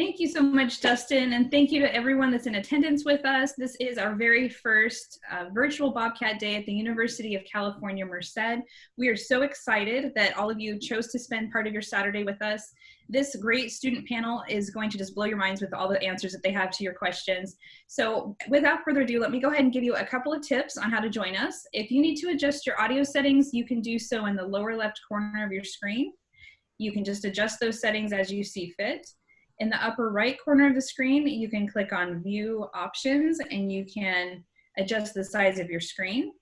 Thank you so much, Dustin, and thank you to everyone that's in attendance with us. This is our very first virtual Bobcat Day at the University of California, Merced. We are so excited that all of you chose to spend part of your Saturday with us. This great student panel is going to just blow your minds with all the answers that they have to your questions. So without further ado, let me go ahead and give you a couple of tips on how to join us. If you need to adjust your audio settings, you can do so in the lower left corner of your screen. You can just adjust those settings as you see fit. In the upper right corner of the screen, you can click on View Options and you can adjust the size of your screen.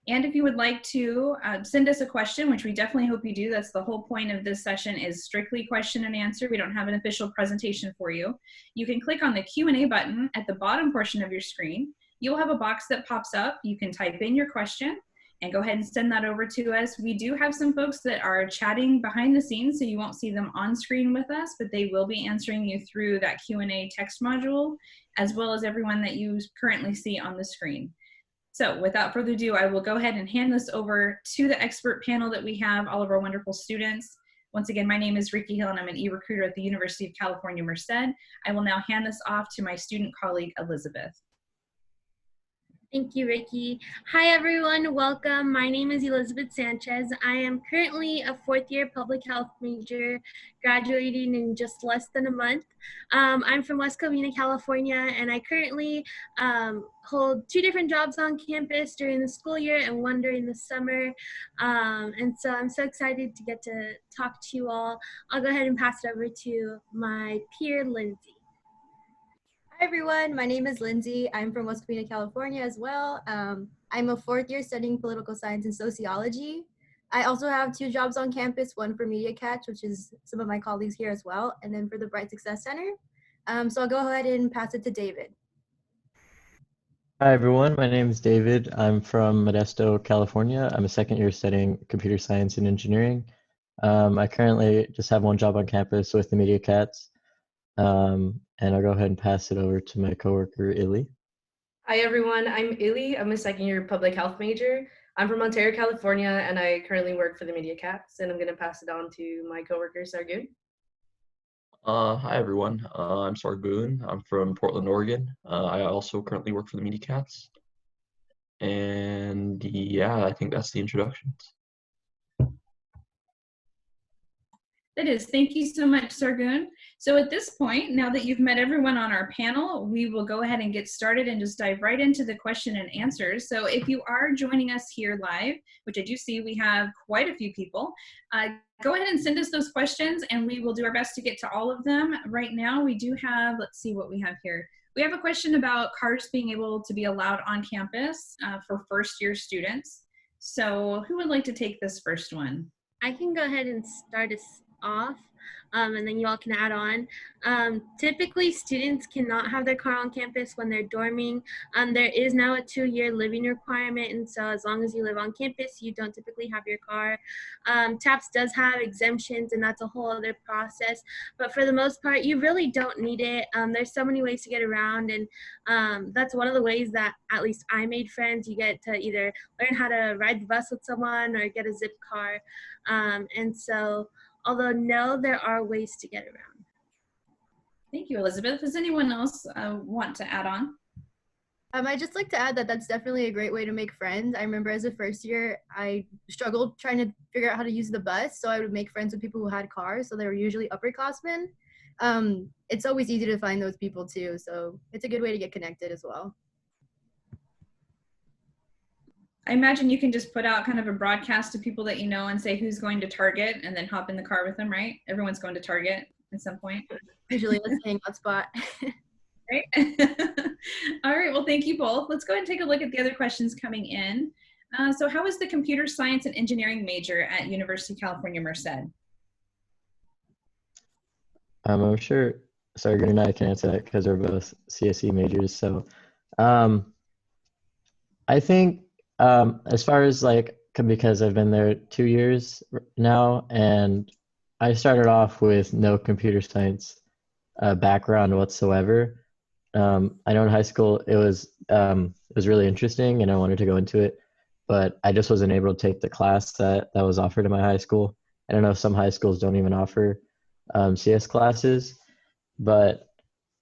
And if you would like to send us a question, which we definitely hope you do, that's the whole point of this session, is strictly question and answer. We don't have an official presentation for you. You can click on the Q&A button at the bottom portion of your screen. You'll have a box that pops up. You can type in your question and go ahead and send that over to us. We do have some folks that are chatting behind the scenes, so you won't see them on screen with us, but they will be answering you through that Q&A text module, as well as everyone that you currently see on the screen. So without further ado, I will go ahead and hand this over to the expert panel that we have, all of our wonderful students. Once again, my name is Ricky Hill, and I'm an e-recruiter at the University of California, Merced. I will now hand this off to my student colleague, Elizabeth. Thank you, Ricky. Hi, everyone. Welcome. My name is Elizabeth Sanchez. I am currently a fourth-year public health major, graduating in just less than a month. I'm from West Covina, California, and I currently hold 2 different jobs on campus during the school year and 1 during the summer. And so I'm so excited to get to talk to you all. I'll go ahead and pass it over to my peer, Lindsay. Hi everyone, my name is Lindsay. I'm from West Covina, California as well. I'm a 4th year studying political science and sociology. I also have 2 jobs on campus, one for Media Catch, which is some of my colleagues here as well, and then for the Bright Success Center. So I'll go ahead and pass it to David. Hi everyone, my name is David. I'm from Modesto, California. I'm a 2nd year studying computer science and engineering. I currently just have 1 job on campus with the Media Cats. And I'll go ahead and pass it over to my coworker, Illy. Hi everyone, I'm Illy. I'm a 2nd year public health major. I'm from Ontario, California, and I currently work for the Media Cats, and I'm going to pass it on to my coworker, Sargun. Hi everyone, I'm Sargun. I'm from Portland, Oregon. I also currently work for the Media Cats. And yeah, I think that's the introductions. It is. Thank you so much, Sargun. So at this point, now that you've met everyone on our panel, we will go ahead and get started and just dive right into the question and answers. So if you are joining us here live, which I do see we have quite a few people, go ahead and send us those questions and we will do our best to get to all of them. Right now we do have, let's see what we have here. We have a question about cars being able to be allowed on campus for 1st year students. So who would like to take this first one? I can go ahead and start us off, and then you all can add on. Typically, students cannot have their car on campus when they're dorming. There is now a 2-year living requirement, and so as long as you live on campus, you don't typically have your car. TAPS does have exemptions, and that's a whole other process, but for the most part, you really don't need it. There's so many ways to get around, and that's one of the ways that at least I made friends. You get to either learn how to ride the bus with someone or get a zip car, and so although no, there are ways to get around. Thank you, Elizabeth. Does anyone else want to add on? I'd just like to add that that's definitely a great way to make friends. I remember as a 1st year, I struggled trying to figure out how to use the bus, so I would make friends with people who had cars, so they were usually upperclassmen. It's always easy to find those people too, so it's a good way to get connected as well. I imagine you can just put out kind of a broadcast to people that you know and say who's going to Target and then hop in the car with them, right? Everyone's going to Target at some point. Usually let's hang out spot. Right? All right, well, thank you both. Let's go ahead and take a look at the other questions coming in. So how is the computer science and engineering major at University of California, Merced? I'm sure Sargun and I can answer that because we're both CSE majors. So I think as far as because I've been there 2 years now, and I started off with no computer science background whatsoever. I know in high school it was really interesting and I wanted to go into it, but I just wasn't able to take the class that was offered in my high school. I don't know if some high schools don't even offer CS classes, but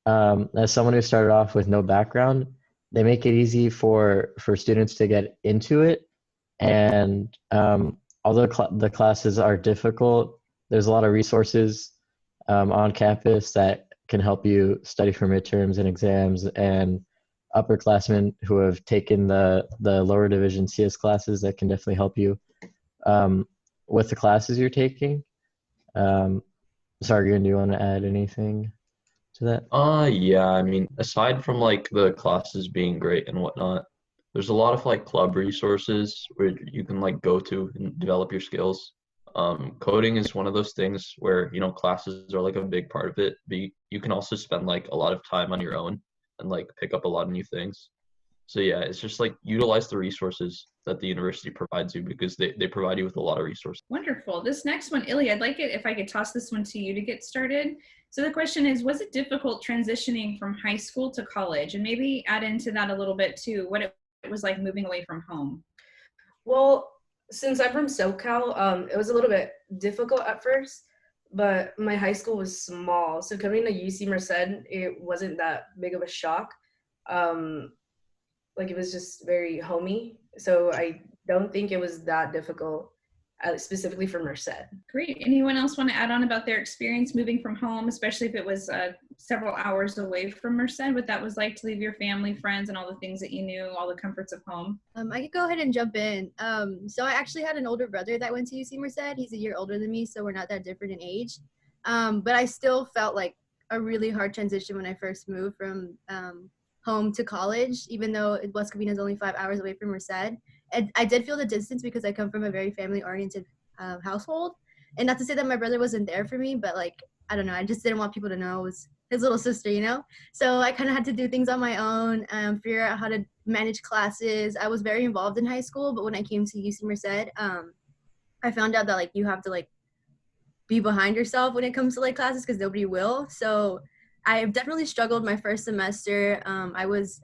as someone who started off with no background, they make it easy for students to get into it. And although the classes are difficult, there's a lot of resources on campus that can help you study for midterms and exams, and upperclassmen who have taken the lower division CS classes that can definitely help you with the classes you're taking. Sargun, do you want to add anything to that? Yeah, I mean, aside from like the classes being great and whatnot, there's a lot of like club resources where you can like go to and develop your skills. Coding is one of those things where, you know, classes are like a big part of it, but you can also spend like a lot of time on your own and like pick up a lot of new things. So yeah, it's just like utilize the resources that the university provides you, because they provide you with a lot of resources. Wonderful. This next one, Illy, I'd like it if I could toss this one to you to get started. So the question is, was it difficult transitioning from high school to college? And maybe add into that a little bit too, what it was like moving away from home. Well, since I'm from SoCal, it was a little bit difficult at first, but my high school was small. So coming to UC Merced, it wasn't that big of a shock. Like it was just very homey. So I don't think it was that difficult, specifically for Merced. Great. Anyone else want to add on about their experience moving from home, especially if it was several hours away from Merced, what that was like to leave your family, friends, and all the things that you knew, all the comforts of home? I could go ahead and jump in. So I actually had an older brother that went to UC Merced. He's a year older than me, so we're not that different in age. But I still felt like a really hard transition when I first moved from home to college, even though West Covina is only 5 hours away from Merced. I did feel the distance because I come from a very family-oriented household. And not to say that my brother wasn't there for me, but like, I don't know, I just didn't want people to know it was his little sister, you know? So I kind of had to do things on my own, figure out how to manage classes. I was very involved in high school, but when I came to UC Merced, I found out that like you have to like be behind yourself when it comes to like classes because nobody will. So I've definitely struggled my first semester. I was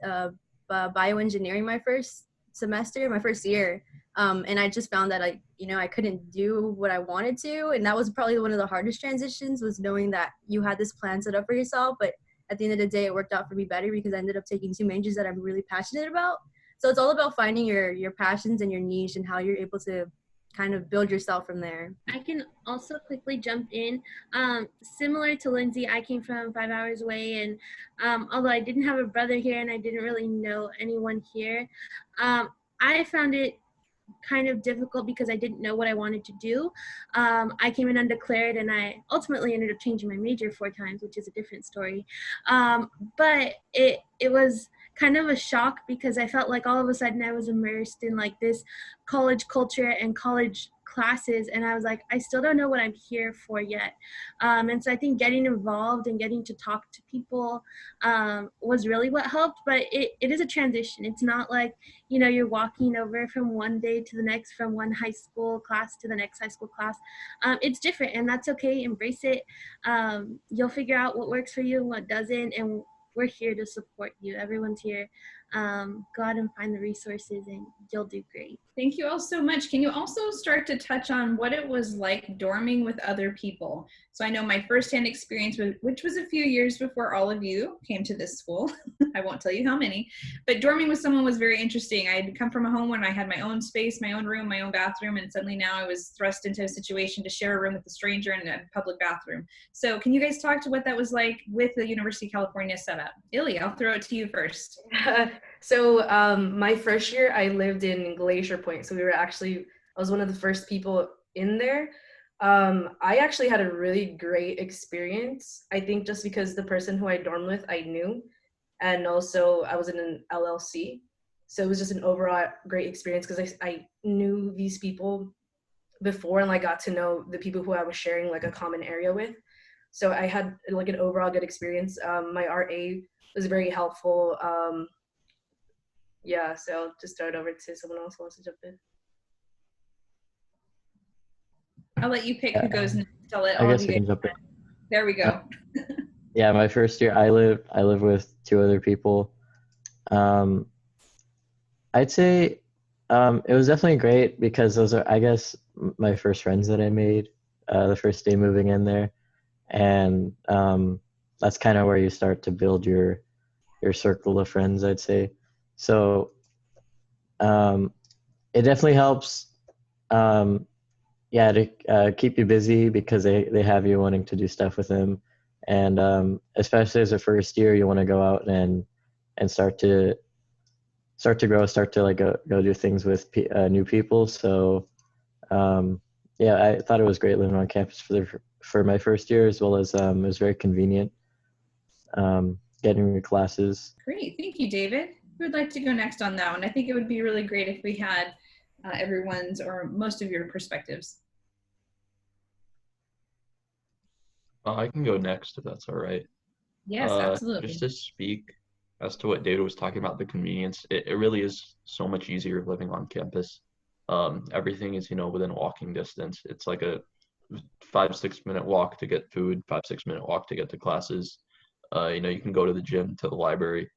bioengineering my first semester, my first year. And I just found that I couldn't do what I wanted to. And that was probably one of the hardest transitions, was knowing that you had this plan set up for yourself. But at the end of the day, it worked out for me better because I ended up taking two majors that I'm really passionate about. So it's all about finding your passions and your niche and how you're able to kind of build yourself from there. I can also quickly jump in. Similar to Lindsay, I came from 5 hours away, and although I didn't have a brother here and I didn't really know anyone here, I found it kind of difficult because I didn't know what I wanted to do. I came in undeclared, and I ultimately ended up changing my major 4 times, which is a different story. But it was kind of a shock because I felt like all of a sudden I was immersed in like this college culture and college classes, and I was like, I still don't know what I'm here for yet. And so I think getting involved and getting to talk to people was really what helped. But it is a transition. It's not like, you know, you're walking over from one day to the next, from one high school class to the next high school class. It's different, and that's okay. Embrace it. You'll figure out what works for you and what doesn't, and we're here to support you. Everyone's here. Go out and find the resources and you'll do great. Thank you all so much. Can you also start to touch on what it was like dorming with other people? So I know my firsthand experience, which was a few years before all of you came to this school. I won't tell you how many, but dorming with someone was very interesting. I had come from a home when I had my own space, my own room, my own bathroom, and suddenly now I was thrust into a situation to share a room with a stranger in a public bathroom. So can you guys talk to what that was like with the University of California setup? Illy, I'll throw it to you first. So my first year, I lived in Glacier Point. So I was one of the first people in there. I actually had a really great experience. I think just because the person who I dormed with, I knew. And also I was in an LLC. So it was just an overall great experience because I knew these people before, and I got to know the people who I was sharing like a common area with. So I had like an overall good experience. My RA was very helpful. Yeah, so I'll just throw it over to someone else who wants to jump in. I'll let you pick who goes next. I'll let I all guess of I you can jump in. There we go. Yeah, my first year, I live with 2 other people. I'd say it was definitely great because those are, I guess, my first friends that I made the first day moving in there. And that's kind of where you start to build your circle of friends, I'd say. So it definitely helps, yeah, to keep you busy because they have you wanting to do stuff with them, and especially as a first year, you want to go out and start to grow, start to like go do things with new people. So yeah, I thought it was great living on campus for my first year, as well as it was very convenient getting your classes. Great, thank you, David. Who would like to go next on that one? I think it would be really great if we had everyone's or most of your perspectives. I can go next if that's all right. Yes, absolutely. Just to speak as to what David was talking about, the convenience, it really is so much easier living on campus. Everything is, within walking distance. It's like a 5-6 minute walk to get food, 5-6 minute walk to get to classes. You can go to the gym, to the library.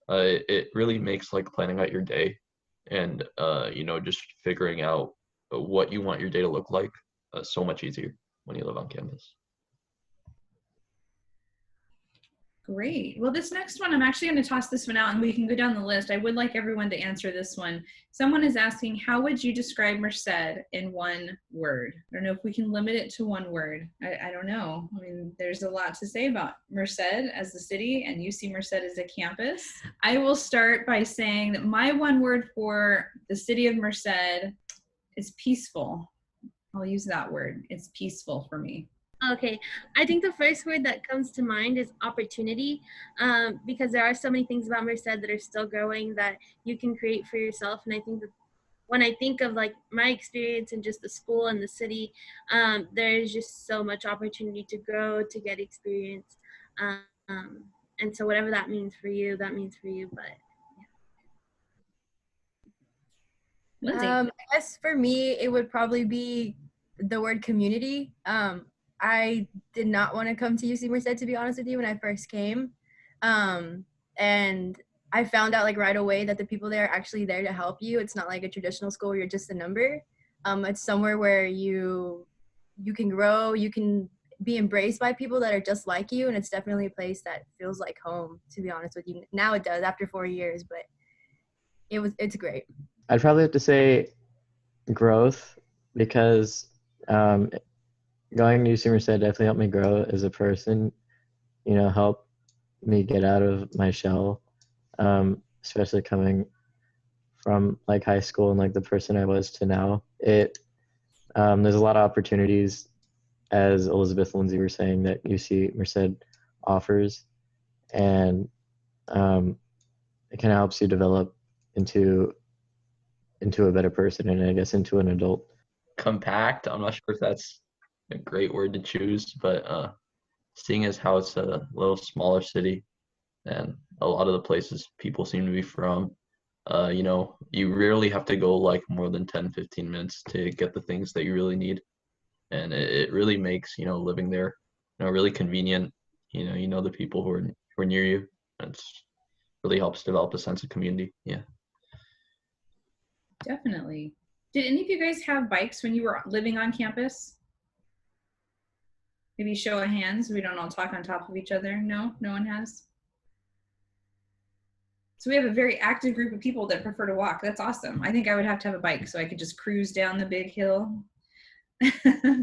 It really makes like planning out your day and, just figuring out what you want your day to look like so much easier when you live on campus. Great. Well, this next one, I'm actually going to toss this one out and we can go down the list. I would like everyone to answer this one. Someone is asking, how would you describe Merced in one word? I don't know if we can limit it to one word. I don't know. I mean, there's a lot to say about Merced as the city and UC Merced as a campus. I will start by saying that my one word for the city of Merced is peaceful. I'll use that word. It's peaceful for me. Okay, I think the first word that comes to mind is opportunity, because there are so many things about Merced that are still growing that you can create for yourself. And I think that when I think of like my experience in just the school and the city, there's just so much opportunity to grow, to get experience. And so whatever that means for you, that means for you. But Lindsay. I guess for me, it would probably be the word community. I did not want to come to UC Merced, to be honest with you, when I first came. And I found out like right away that the people there are actually there to help you. It's not like a traditional school where you're just a number. It's somewhere where you can grow, you can be embraced by people that are just like you. And it's definitely a place that feels like home, to be honest with you. Now it does after 4 years, but it's great. I'd probably have to say growth, because going to UC Merced definitely helped me grow as a person, help me get out of my shell, especially coming from like high school and like the person I was to now. There's a lot of opportunities, as Elizabeth and Lindsay were saying, that UC Merced offers, and it kind of helps you develop into a better person, and I guess into an adult. Compact, I'm not sure if that's a great word to choose, but seeing as how it's a little smaller city and a lot of the places people seem to be from, you rarely have to go like more than 10-15 minutes to get the things that you really need, and it really makes living there really convenient. You know the people who are near you. It's really helps develop a sense of community. Yeah, Definitely. Did any of you guys have bikes when you were living on campus? Maybe show of hands. We don't all talk on top of each other. No one has. So we have a very active group of people that prefer to walk. That's awesome. I think I would have to have a bike so I could just cruise down the big hill,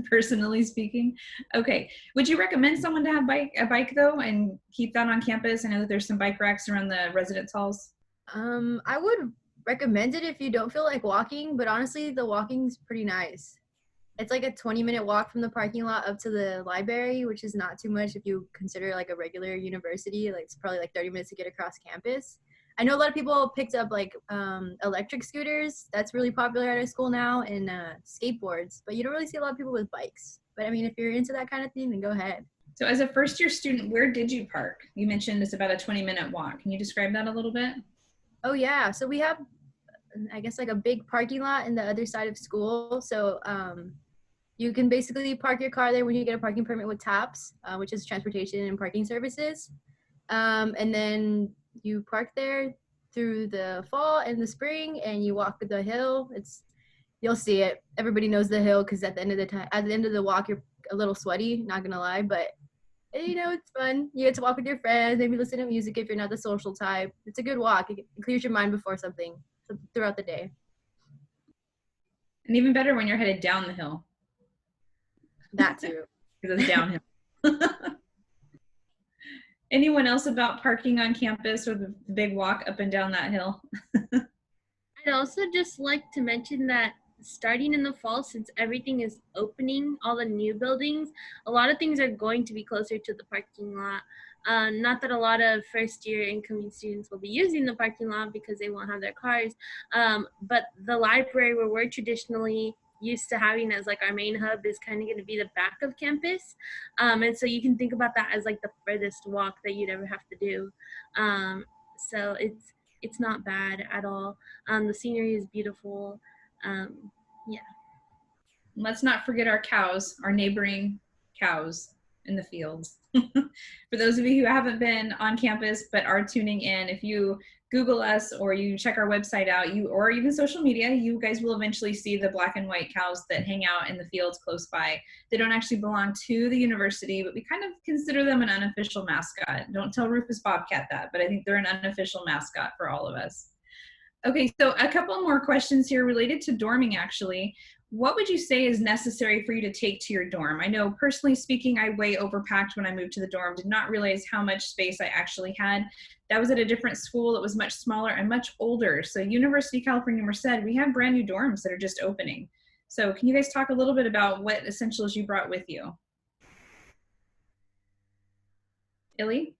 personally speaking. Okay. Would you recommend someone to have a bike though and keep that on campus? I know that there's some bike racks around the residence halls. I would recommend it if you don't feel like walking, but honestly, the walking's pretty nice. It's like a 20-minute walk from the parking lot up to the library, which is not too much if you consider like a regular university. Like it's probably like 30 minutes to get across campus. I know a lot of people picked up like electric scooters. That's really popular at our school now, and skateboards, but you don't really see a lot of people with bikes. But I mean, if you're into that kind of thing, then go ahead. So as a first-year student, where did you park? You mentioned it's about a 20-minute walk. Can you describe that a little bit? Oh yeah, so we have, I guess, like a big parking lot in the other side of school. So you can basically park your car there when you get a parking permit with TAPS, which is Transportation and Parking Services. And then you park there through the fall and the spring, and you walk the hill. You'll see it. Everybody knows the hill because at the end of the walk, you're a little sweaty, not gonna lie, but And, you know, it's fun. You get to walk with your friends, maybe listen to music if you're not the social type. It's a good walk. It clears your mind before something throughout the day. And even better when you're headed down the hill. That too. Because it's downhill. Anyone else about parking on campus or the big walk up and down that hill? I'd also just like to mention that starting in the fall, since everything is opening, all the new buildings, a lot of things are going to be closer to the parking lot. Not that a lot of first year incoming students will be using the parking lot because they won't have their cars, but the library where we're traditionally used to having as like our main hub is kind of going to be the back of campus, and so you can think about that as like the furthest walk that you'd ever have to do. So it's not bad at all. The scenery is beautiful. Yeah. Let's not forget our cows, our neighboring cows in the fields. For those of you who haven't been on campus but are tuning in, if you Google us or you check our website out, or even social media, you guys will eventually see the black and white cows that hang out in the fields close by. They don't actually belong to the university, but we kind of consider them an unofficial mascot. Don't tell Rufus Bobcat that, but I think they're an unofficial mascot for all of us. Okay, so a couple more questions here related to dorming, actually. What would you say is necessary for you to take to your dorm? I know personally speaking, I way overpacked when I moved to the dorm, did not realize how much space I actually had. That was at a different school. It was much smaller and much older. So University of California, Merced, we have brand new dorms that are just opening. So can you guys talk a little bit about what essentials you brought with you? Illy?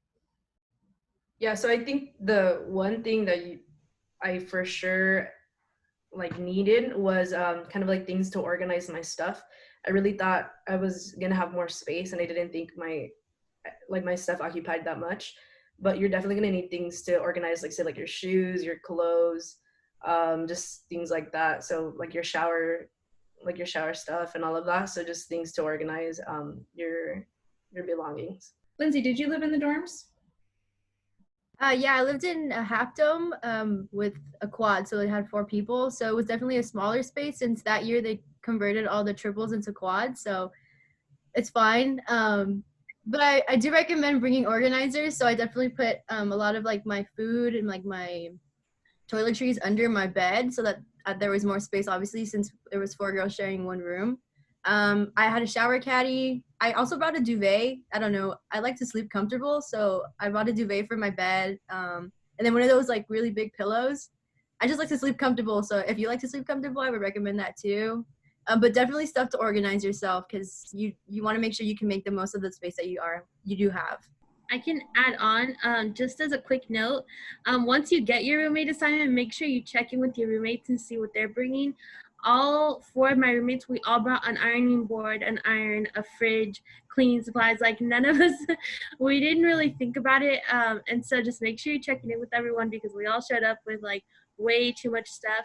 Yeah, so I think the one thing that I for sure like needed was kind of like things to organize my stuff. I really thought I was gonna have more space, and I didn't think my stuff occupied that much. But you're definitely gonna need things to organize, like say like your shoes, your clothes, just things like that. So like your shower stuff and all of that. So just things to organize your belongings. Lindsay, did you live in the dorms? Yeah, I lived in a half dome with a quad, so it had 4 people. So it was definitely a smaller space since that year they converted all the triples into quads. So it's fine. But I do recommend bringing organizers. So I definitely put a lot of like my food and like my toiletries under my bed so that there was more space, obviously, since there was 4 girls sharing one room. I had a shower caddy. I also brought a duvet. I don't know. I like to sleep comfortable, so I brought a duvet for my bed. And then one of those like really big pillows. I just like to sleep comfortable. So if you like to sleep comfortable, I would recommend that too. But definitely stuff to organize yourself because you want to make sure you can make the most of the space that you do have. I can add on, just as a quick note, once you get your roommate assignment, make sure you check in with your roommates and see what they're bringing. All 4 of my roommates, we all brought an ironing board, an iron, a fridge, cleaning supplies. Like none of us, we didn't really think about it. And so just make sure you're checking in with everyone because we all showed up with like way too much stuff.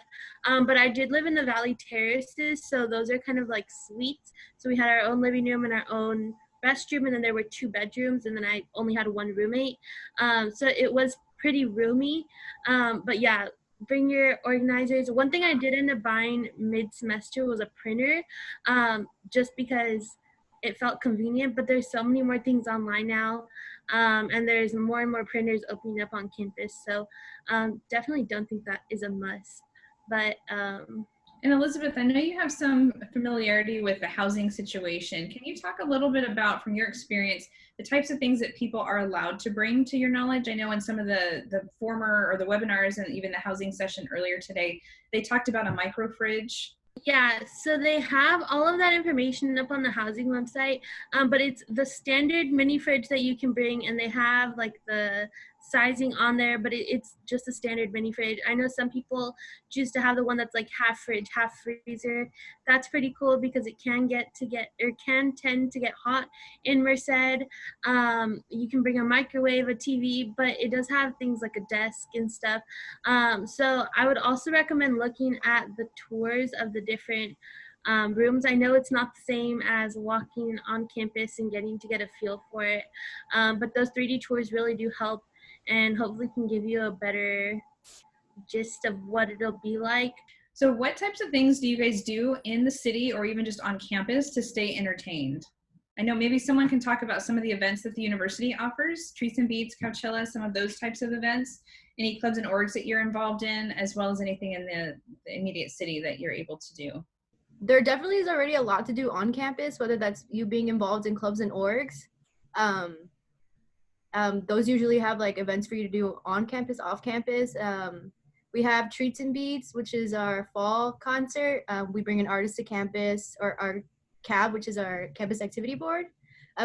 But I did live in the Valley Terraces, so those are kind of like suites. So we had our own living room and our own restroom, and then there were 2 bedrooms, and then I only had 1 roommate. So it was pretty roomy. But yeah, bring your organizers. One thing I did end up buying mid-semester was a printer, just because it felt convenient, but there's so many more things online now. And there's more and more printers opening up on campus. So definitely don't think that is a must. But and Elizabeth, I know you have some familiarity with the housing situation. Can you talk a little bit about, from your experience, the types of things that people are allowed to bring to your knowledge? I know in some of the former or the webinars and even the housing session earlier today, they talked about a micro fridge. Yeah, so they have all of that information up on the housing website, but it's the standard mini fridge that you can bring, and they have like the sizing on there, but it's just a standard mini fridge. I know some people choose to have the one that's like half fridge, half freezer. That's pretty cool because it can tend to get hot in Merced. You can bring a microwave, a TV, but it does have things like a desk and stuff. So I would also recommend looking at the tours of the different rooms. I know it's not the same as walking on campus and getting to get a feel for it, but those 3D tours really do help and hopefully can give you a better gist of what it'll be like. So what types of things do you guys do in the city or even just on campus to stay entertained? I know maybe someone can talk about some of the events that the university offers, Treats and Beats, Coachella, some of those types of events, any clubs and orgs that you're involved in, as well as anything in the immediate city that you're able to do. There definitely is already a lot to do on campus, whether that's you being involved in clubs and orgs. Those usually have like events for you to do on campus, off campus. We have Treats and Beats, which is our fall concert. We bring an artist to campus, or our CAB, which is our campus activity board.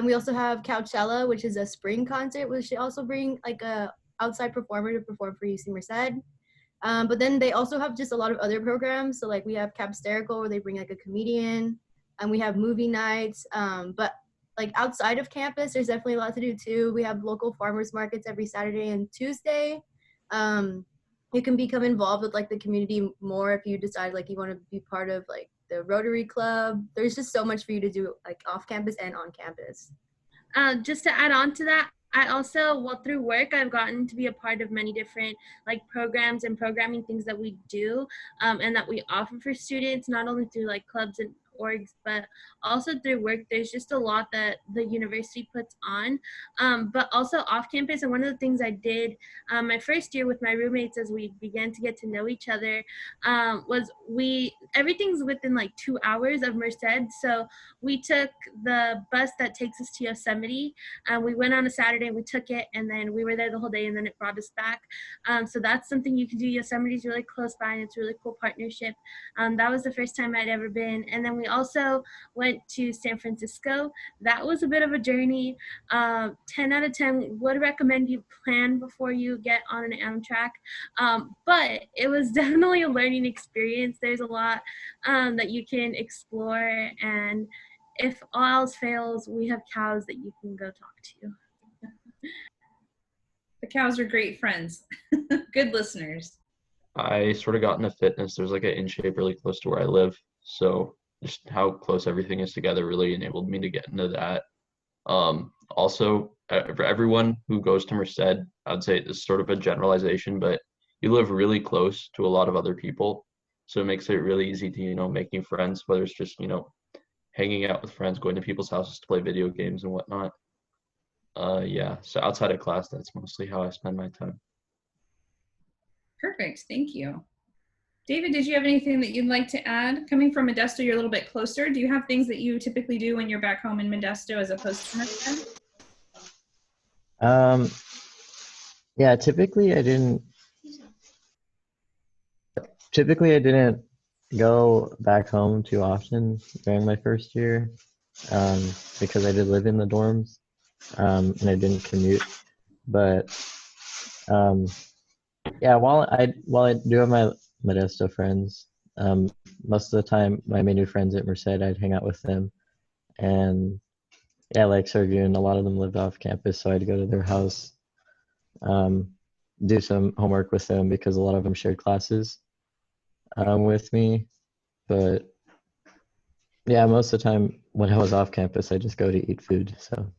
We also have Coachella, which is a spring concert, which they also bring like a outside performer to perform for UC Merced. But then they also have just a lot of other programs. So like we have Capsterical, where they bring like a comedian, and we have movie nights. But like outside of campus, there's definitely a lot to do too. We have local farmers markets every Saturday and Tuesday. You can become involved with like the community more if you decide like you want to be part of like the Rotary Club. There's just so much for you to do like off campus and on campus. Just to add on to that, I also, well, through work, I've gotten to be a part of many different like programs and programming things that we do and that we offer for students, not only through like clubs and orgs, but also through work. There's just a lot that the university puts on, but also off campus. And one of the things I did my first year with my roommates as we began to get to know each other was everything's within like 2 hours of Merced. So we took the bus that takes us to Yosemite. We went on a Saturday and we took it, and then we were there the whole day, and then it brought us back. So that's something you can do. Yosemite's really close by, and it's a really cool partnership. That was the first time I'd ever been. And then we also went to San Francisco. That was a bit of a journey. 10 out of 10 would recommend you plan before you get on an Amtrak. But it was definitely a learning experience. There's a lot that you can explore, and if all else fails, we have cows that you can go talk to. The cows are great friends. Good listeners. I sort of got into fitness. There's like an In Shape really close to where I live. So just how close everything is together really enabled me to get into that. Also, for everyone who goes to Merced, I'd say it's sort of a generalization, but you live really close to a lot of other people. So it makes it really easy to, make new friends, whether it's just, hanging out with friends, going to people's houses to play video games and whatnot. Yeah, so outside of class, that's mostly how I spend my time. Perfect, thank you. David, did you have anything that you'd like to add? Coming from Modesto, you're a little bit closer. Do you have things that you typically do when you're back home in Modesto as opposed to Merced? Yeah, typically I didn't go back home too often during my first year because I did live in the dorms and I didn't commute. But yeah, while I do have my Modesto friends, most of the time my new friends at Merced, I'd hang out with them. And yeah, like Sergio, a lot of them lived off campus, so I'd go to their house, do some homework with them because a lot of them shared classes with me. But yeah, most of the time when I was off campus, I just go to eat food. So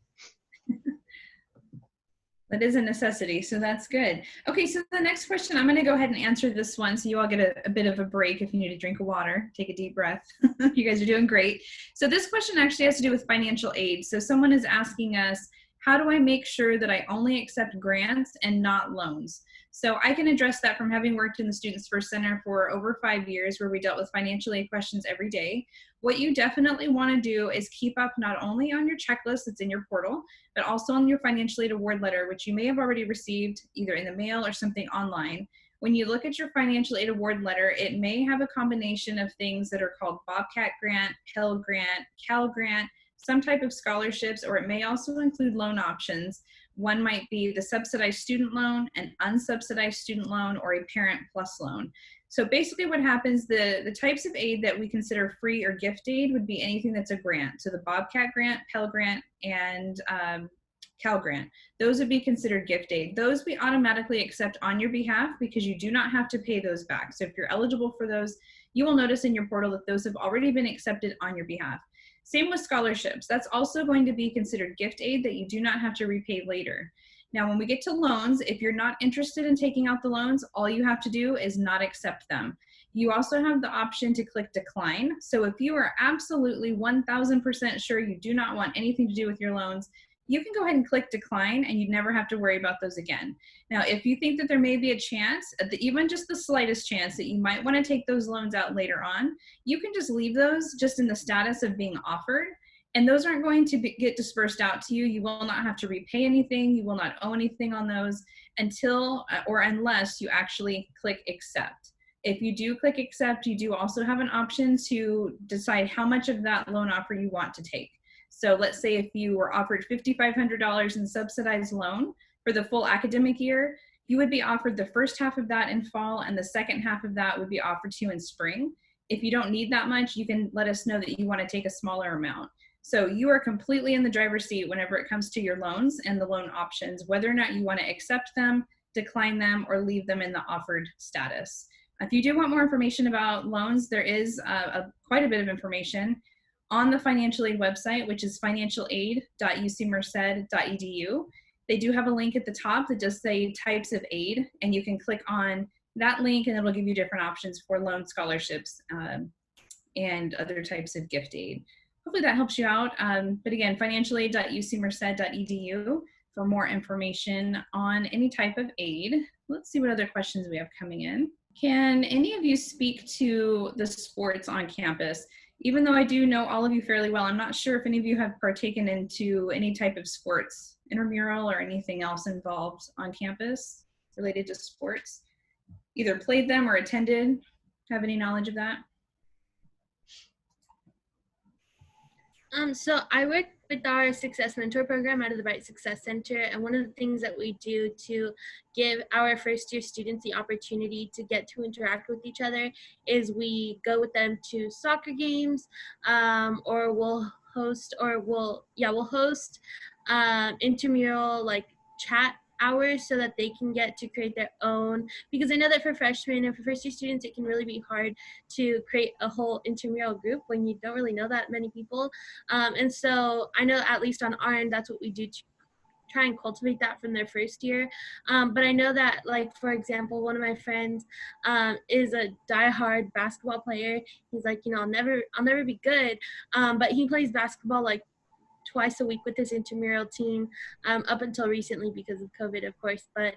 that is a necessity, so that's good. Okay, so the next question, I'm gonna go ahead and answer this one so you all get a bit of a break if you need a drink of water, take a deep breath. You guys are doing great. So this question actually has to do with financial aid. So someone is asking us, how do I make sure that I only accept grants and not loans? So I can address that from having worked in the Students First Center for over 5 years, where we dealt with financial aid questions every day. What you definitely want to do is keep up not only on your checklist that's in your portal, but also on your financial aid award letter, which you may have already received either in the mail or something online. When you look at your financial aid award letter, it may have a combination of things that are called Bobcat grant, Pell grant, Cal grant, some type of scholarships, or it may also include loan options. One might be the subsidized student loan, an unsubsidized student loan, or a parent plus loan. So basically what happens, the types of aid that we consider free or gift aid would be anything that's a grant. So the Bobcat grant, Pell grant, and Cal grant. Those would be considered gift aid. Those we automatically accept on your behalf because you do not have to pay those back. So if you're eligible for those, you will notice in your portal that those have already been accepted on your behalf. Same with scholarships. That's also going to be considered gift aid that you do not have to repay later. Now, when we get to loans, if you're not interested in taking out the loans, all you have to do is not accept them. You also have the option to click decline. So if you are absolutely 1000% sure you do not want anything to do with your loans, you can go ahead and click decline and you'd never have to worry about those again. Now, if you think that there may be a chance, even just the slightest chance that you might want to take those loans out later on, you can just leave those just in the status of being offered. And those aren't going to get dispersed out to you. You will not have to repay anything. You will not owe anything on those until or unless you actually click accept. If you do click accept, you do also have an option to decide how much of that loan offer you want to take. So let's say if you were offered $5,500 in subsidized loan for the full academic year, you would be offered the first half of that in fall and the second half of that would be offered to you in spring. If you don't need that much, you can let us know that you want to take a smaller amount. So you are completely in the driver's seat whenever it comes to your loans and the loan options, whether or not you want to accept them, decline them, or leave them in the offered status. If you do want more information about loans, there is quite a bit of information on the financial aid website, which is financialaid.ucmerced.edu. They do have a link at the top that does say types of aid, and you can click on that link and it'll give you different options for loan scholarships and other types of gift aid. Hopefully that helps you out. But again, financialaid.ucmerced.edu for more information on any type of aid. Let's see what other questions we have coming in. Can any of you speak to the sports on campus? Even though I do know all of you fairly well, I'm not sure if any of you have partaken into any type of sports, intramural or anything else involved on campus related to sports. Either played them or attended. Have any knowledge of that? So I work with our Success Mentor program out of the Bright Success Center, and one of the things that we do to give our first year students the opportunity to get to interact with each other is we go with them to soccer games, or we'll host intramural like chat hours so that they can get to create their own, because I know that for freshmen and for first year students it can really be hard to create a whole intramural group when you don't really know that many people, and so I know at least on our end that's what we do to try and cultivate that from their first year. But I know that, like, for example, one of my friends is a diehard basketball player. He's like, I'll never be good, but he plays basketball like twice a week with his intramural team, up until recently because of COVID, of course. But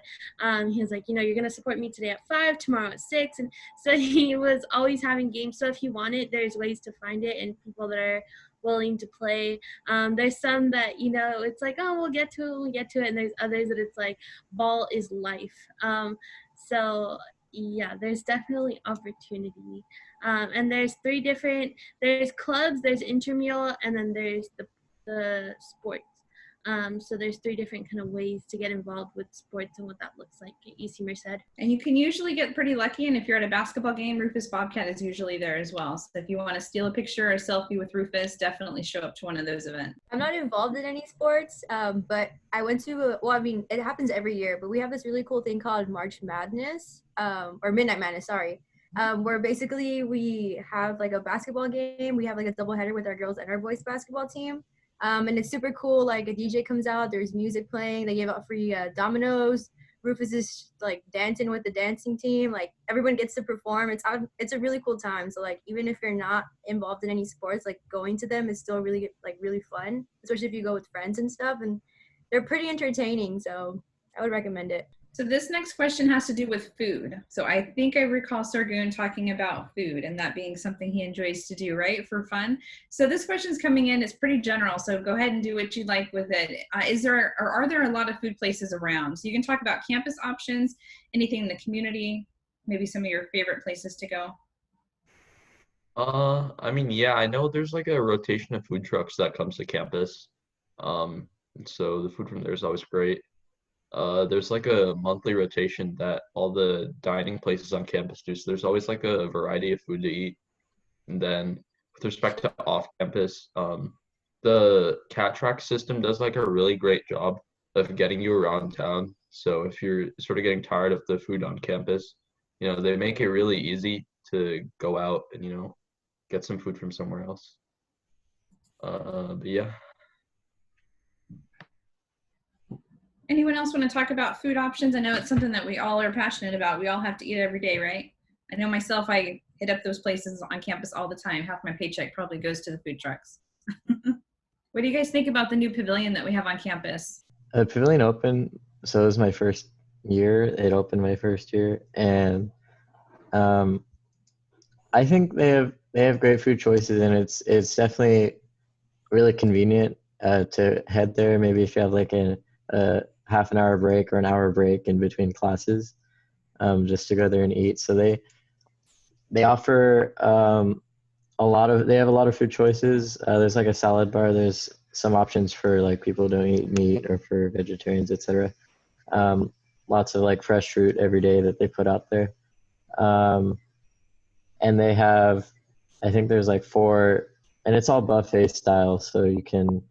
he was like, you're going to support me today at 5, tomorrow at 6. And so he was always having games. So if you want it, there's ways to find it and people that are willing to play. There's some that, it's like, oh, we'll get to it. And there's others that it's like, ball is life. So yeah, there's definitely opportunity. And there's there's clubs, there's intramural, and then there's the sports. So there's 3 different kind of ways to get involved with sports and what that looks like at UC Merced. And you can usually get pretty lucky, and if you're at a basketball game, Rufus Bobcat is usually there as well. So if you want to steal a picture or a selfie with Rufus, definitely show up to one of those events. I'm not involved in any sports, but I went to, it happens every year, but we have this really cool thing called March Madness, or Midnight Madness, sorry. Where basically we have like a basketball game. We have like a doubleheader with our girls and our boys basketball team. And it's super cool. Like a DJ comes out, there's music playing, they give out free dominoes. Rufus is like dancing with the dancing team. Like everyone gets to perform. It's a really cool time. So like even if you're not involved in any sports, like going to them is still really fun, especially if you go with friends and stuff. And they're pretty entertaining. So I would recommend it. So this next question has to do with food. So I think I recall Sargun talking about food and that being something he enjoys to do, right, for fun. So this question's coming in, it's pretty general, so go ahead and do what you'd like with it. Are there a lot of food places around? So you can talk about campus options, anything in the community, maybe some of your favorite places to go. I mean, yeah, I know there's like a rotation of food trucks that comes to campus. So the food from there is always great. There's like a monthly rotation that all the dining places on campus do. So there's always like a variety of food to eat. And then with respect to off campus, the cat track system does like a really great job of getting you around town. So if you're sort of getting tired of the food on campus, they make it really easy to go out and, get some food from somewhere else. But yeah. Anyone else want to talk about food options? I know it's something that we all are passionate about. We all have to eat every day, right? I know myself, I hit up those places on campus all the time. Half my paycheck probably goes to the food trucks. What do you guys think about the new pavilion that we have on campus? The pavilion opened, so it was my first year. It opened my first year, and I think they have great food choices, and it's definitely really convenient to head there. Maybe if you have like a half an hour break or an hour break in between classes, just to go there and eat. So they offer they have a lot of food choices. There's like a salad bar. There's some options for like people who don't eat meat or for vegetarians, etc. Lots of like fresh fruit every day that they put out there. And they have, I think there's like 4, and it's all buffet style. So you can,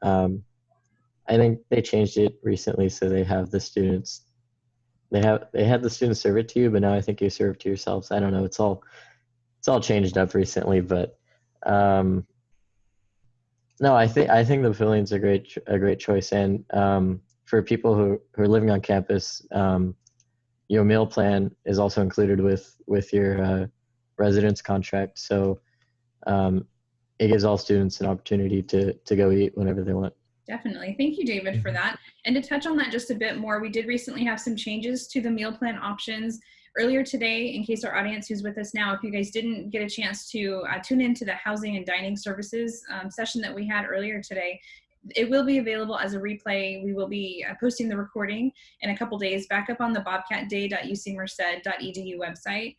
I think they changed it recently. So they have the students, they had the students serve it to you, but now I think you serve it to yourselves. I don't know. It's all changed up recently, but no, I think the pavilion's a great choice, and for people who are living on campus, your meal plan is also included with your residence contract, so it gives all students an opportunity to go eat whenever they want. Definitely. Thank you, David, for that. And to touch on that just a bit more, we did recently have some changes to the meal plan options earlier today. In case our audience who's with us now, if you guys didn't get a chance to tune into the housing and dining services session that we had earlier today, it will be available as a replay. We will be posting the recording in a couple days back up on the bobcatday.ucmerced.edu website.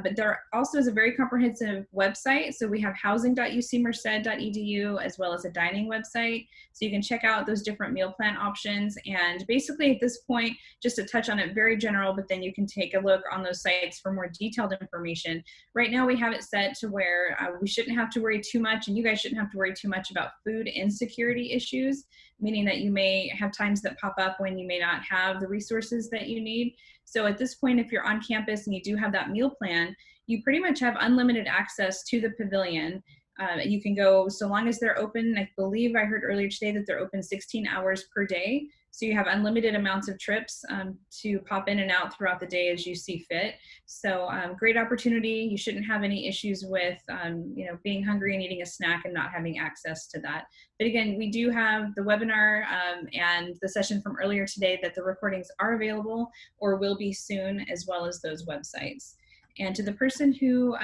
But there also is a very comprehensive website. So we have housing.ucmerced.edu as well as a dining website. So you can check out those different meal plan options. And basically at this point, just to touch on it very general, but then you can take a look on those sites for more detailed information. Right now we have it set to where we shouldn't have to worry too much, and you guys shouldn't have to worry too much about food insecurity issues, meaning that you may have times that pop up when you may not have the resources that you need. So at this point, if you're on campus and you do have that meal plan, you pretty much have unlimited access to the pavilion. You can go so long as they're open. I believe I heard earlier today that they're open 16 hours per day. So you have unlimited amounts of trips to pop in and out throughout the day as you see fit. So great opportunity. You shouldn't have any issues with being hungry and eating a snack and not having access to that. But again, we do have the webinar and the session from earlier today that the recordings are available or will be soon, as well as those websites. And to the person who,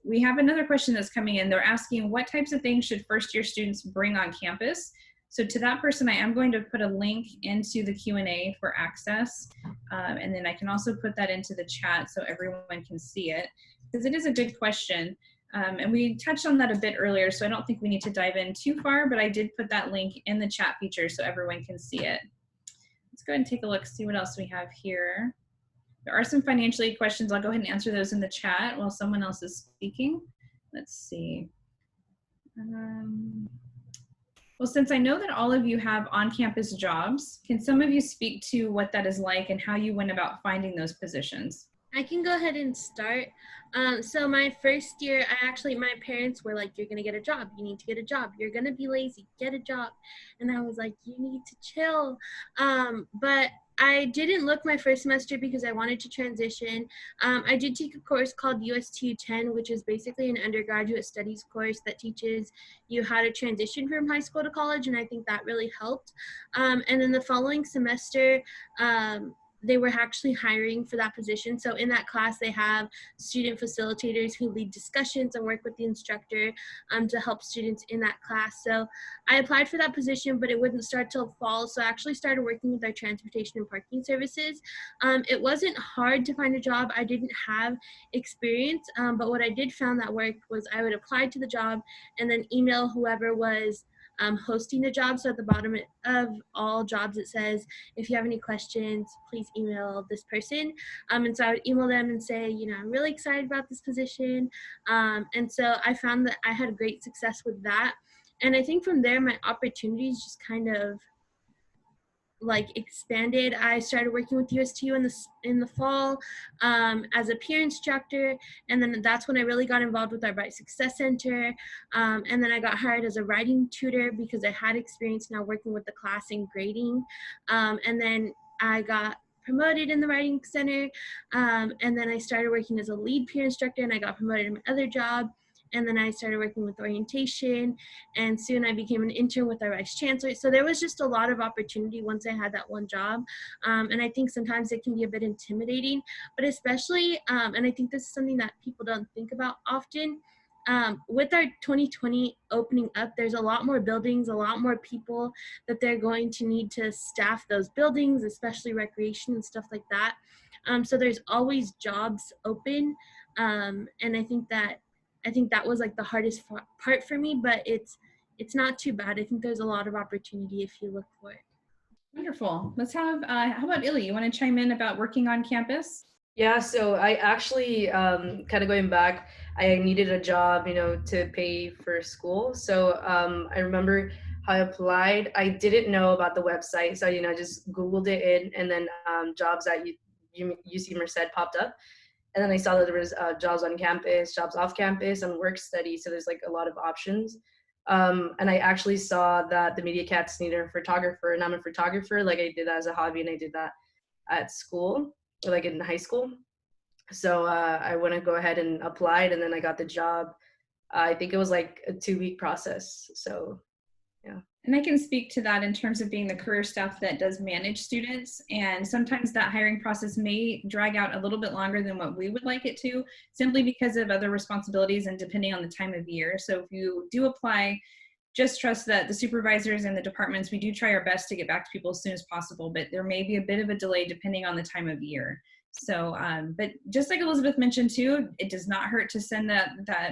we have another question that's coming in. They're asking, what types of things should first year students bring on campus? So to that person, I am going to put a link into the Q&A for access. And then I can also put that into the chat so everyone can see it, because it is a good question. And we touched on that a bit earlier, so I don't think we need to dive in too far, but I did put that link in the chat feature so everyone can see it. Let's go ahead and take a look, see what else we have here. There are some financial aid questions. I'll go ahead and answer those in the chat while someone else is speaking. Let's see. Well, since I know that all of you have on-campus jobs, can some of you speak to what that is like and how you went about finding those positions? I can go ahead and start. So my first year, my parents were like, you're going to get a job. You need to get a job. You're going to be lazy. Get a job. And I was like, you need to chill. But I didn't look my first semester because I wanted to transition. I did take a course called USTU 10, which is basically an undergraduate studies course that teaches you how to transition from high school to college. And I think that really helped. And then the following semester, they were actually hiring for that position. So in that class, they have student facilitators who lead discussions and work with the instructor to help students in that class. So I applied for that position, but it wouldn't start till fall. So I actually started working with our transportation and parking services. It wasn't hard to find a job. I didn't have experience, but what I did found that worked was I would apply to the job and then email whoever was hosting the job. So at the bottom of all jobs, it says, if you have any questions, please email this person. And so I would email them and say, I'm really excited about this position. And so I found that I had great success with that. And I think from there, my opportunities just kind of expanded. I started working with USTU in the fall as a peer instructor, and then that's when I really got involved with our Bright Success Center, and then I got hired as a writing tutor because I had experience now working with the class and grading, and then I got promoted in the writing center. And then I started working as a lead peer instructor, and I got promoted in my other job. And then I started working with orientation, and soon I became an intern with our vice chancellor. So there was just a lot of opportunity once I had that one job. And I think sometimes it can be a bit intimidating, but especially, and I think this is something that people don't think about often, with our 2020 opening up, there's a lot more buildings, a lot more people that they're going to need to staff those buildings, especially recreation and stuff like that. So there's always jobs open. And I think that was like the hardest part for me, but it's not too bad. I think there's a lot of opportunity if you look for it. Wonderful. Let's have, how about Illy? You want to chime in about working on campus? Yeah, so I actually, kind of going back, I needed a job, to pay for school. So I remember how I applied. I didn't know about the website, so I just Googled it in, and then jobs at UC Merced popped up. And then I saw that there was jobs on campus, jobs off campus, and work study. So there's like a lot of options. And I actually saw that the Media Cats needed a photographer, and I'm a photographer. Like I did that as a hobby, and I did that at school, like in high school. So I went to go ahead and applied, and then I got the job. I think it was like a 2-week process. So yeah. And I can speak to that in terms of being the career staff that does manage students. And sometimes that hiring process may drag out a little bit longer than what we would like it to, simply because of other responsibilities and depending on the time of year. So if you do apply, just trust that the supervisors and the departments, we do try our best to get back to people as soon as possible, but there may be a bit of a delay depending on the time of year. So, but just like Elizabeth mentioned too, it does not hurt to send that